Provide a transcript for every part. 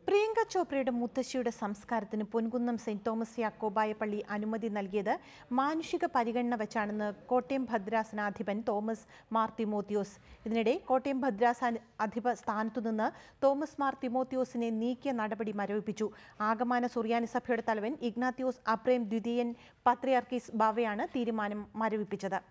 പ്രിയങ്ക ചോപ്രയുടെ മുത്തശ്ശിയുടെ സംസ്കാരത്തിന് Ponkunnam saint Thomas Yakobaya പള്ളി അനുമതി നൽകിയത് മാനുഷിക പരിഗണന വെച്ചാണെന്ന് കോട്ടയം ഭദ്രാസനാധിപൻ തോമസ് മാർ തിമോത്തിയോസ്. ഇതിനിടെ കോട്ടയം ഭദ്രാസനാധിപ സ്ഥാനത്തുനിന്ന് തോമസ് മാർ തിമോത്തിയോസിനെ നീക്കിയ നടപടി മരവിപ്പിച്ചു. ആഗമന സുറിയാനി സഭയുടെ തലവൻ ഇഗ്നാത്തിയോസ് അപ്രേം ദ്വിതീയൻ പത്രിയാർക്കീസ് ബാവയാണ് തീരുമാനം മരവിപ്പിച്ചത്.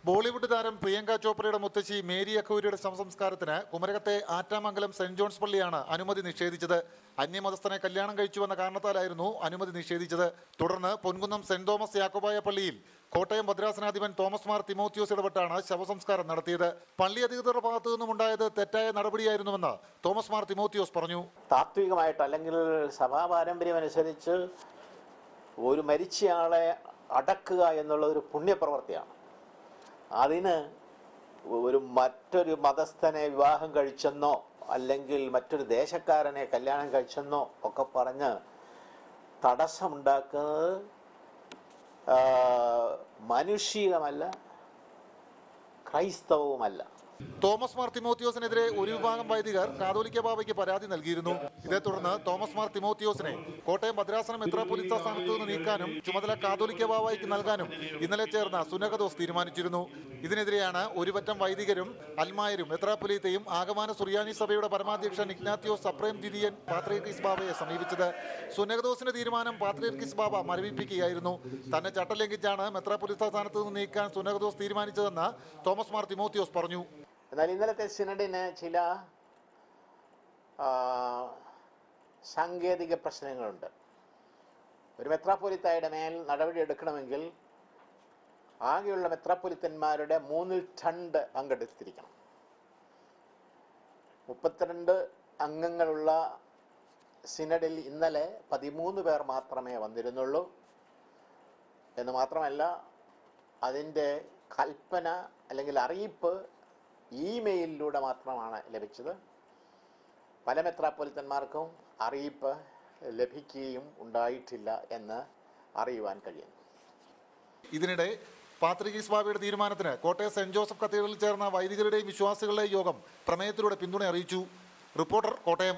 ബോളിവുഡ് താരം പ്രിയങ്ക ചോപ്രയുടെ മുത്തശ്ശി മേരി അഖൌരിയുടെ ശവസംസ്കാരത്തിന് കുമരകത്തെ ആറ്റാമംഗലം സെന്റ് ജോൺസ് പള്ളിയാണ് അനുമതി നിഷേധിച്ചത്. അന്യമതസ്ഥനെ കല്യാണം കഴിച്ചുവെന്ന കാരണത്താലായിരുന്നു അനുമതി നിഷേധിച്ചത്. തുടർന്ന് പൊൻകുന്നം സെന്റ് തോമസ് യാക്കോബായ പള്ളിയിൽ കോട്ടയം ഭദ്രാസനാധിപൻ തോമസ് മാർ തിമോത്തിയോസ് ഇടപെട്ടാണ് ശവസംസ്കാരം നടത്തിയത്. പള്ളി അധികൃതരുടെ ഭാഗത്തു നിന്നുമുണ്ടായത് തെറ്റായ നടപടിയായിരുന്നുവെന്ന് തോമസ് മാർ തിമോത്തിയോസ് പറഞ്ഞു. താത്വികമായിട്ട് അല്ലെങ്കിൽ സഭാ പാരമ്പര്യം അനുസരിച്ച് ഒരു മരിച്ചയാളെ അടക്കുക എന്നുള്ള ഒരു പുണ്യപ്രവൃത്തിയാണ്. അതിന് മറ്റൊരു മതസ്ഥനെ വിവാഹം കഴിച്ചെന്നോ അല്ലെങ്കിൽ മറ്റൊരു ദേശക്കാരനെ കല്യാണം കഴിച്ചെന്നോ ഒക്കെ പറഞ്ഞ് തടസ്സമുണ്ടാക്കുന്നത് മാനുഷികമല്ല, ക്രൈസ്തവവുമല്ല. തോമസ് മാർ തിമോത്തിയോസിനെതിരെ ഒരു വിഭാഗം വൈദികർ കാതോലിക്ക ബാവയ്ക്ക് പരാതി നൽകിയിരുന്നു. ഇതേ തുടർന്ന് തോമസ് മാർ തിമോത്തിയോസിനെ കോട്ടയം ഭദ്രാസന മെത്രാപ്പൊലീത്ത സ്ഥാനത്തു നിന്ന് നീക്കാനും ചുമതല കാതോലിക്ക ബാവയ്ക്ക് നൽകാനും ഇന്നലെ ചേർന്ന സുനകദോസ് തീരുമാനിച്ചിരുന്നു. ഇതിനെതിരെയാണ് ഒരുപറ്റം വൈദികരും അൽമായരും മെത്രാപ്പൊലീത്തയും ആഗമന സുറിയാനി സഭയുടെ പരമാധ്യക്ഷൻ ഇഗ്നാത്തിയോസ് അപ്രേം ദ്വിതീയൻ പാത്രിയർക്കീസ് ബാവയെ സമീപിച്ചത്. സുനകദോസിന്റെ തീരുമാനം പാത്രിയർക്കീസ് ബാവ മരവിപ്പിക്കുകയായിരുന്നു. തന്നെ ചട്ടം ലംഘിച്ചാണ് മെത്രാപ്പൊലീത്ത സ്ഥാനത്തു നിന്ന് നീക്കാൻ സുനകദോസ് തീരുമാനിച്ചതെന്ന് തോമസ് മാർ തിമോത്തിയോസ് പറഞ്ഞു. എന്നാൽ ഇന്നലത്തെ സിനഡിന് ചില സാങ്കേതിക പ്രശ്നങ്ങളുണ്ട്. ഒരു മെത്രാപ്പൊലിത്തായുടെ മേൽ നടപടി എടുക്കണമെങ്കിൽ ആകെയുള്ള മെത്രാപ്പൊലിത്തന്മാരുടെ 2 പങ്കെടുത്തിരിക്കണം. 32 അംഗങ്ങളുള്ള സിനഡിൽ ഇന്നലെ 13 പേർ മാത്രമേ വന്നിരുന്നുള്ളൂ. എന്ന് മാത്രമല്ല, അതിൻ്റെ കൽപ്പന അല്ലെങ്കിൽ അറിയിപ്പ് ഇമെയിലിലൂടെ മാത്രമാണ് ലഭിച്ചത്. പല മെത്രാപ്പൊലിത്തന്മാർക്കും അറിയിപ്പ് ലഭിക്കുകയും ഉണ്ടായിട്ടില്ല എന്ന് അറിയുവാൻ കഴിയുന്നു. ഇതിനിടെ പാത്രിയർക്കീസ് ബാവയുടെ തീരുമാനത്തിന് കോട്ടയം സെന്റ് ജോസഫ് കത്തീഡ്രലിൽ ചേർന്ന വൈദികരുടെയും വിശ്വാസികളുടെയും യോഗം പ്രമേയത്തിലൂടെ പിന്തുണ അറിയിച്ചു. റിപ്പോർട്ടർ, കോട്ടയം.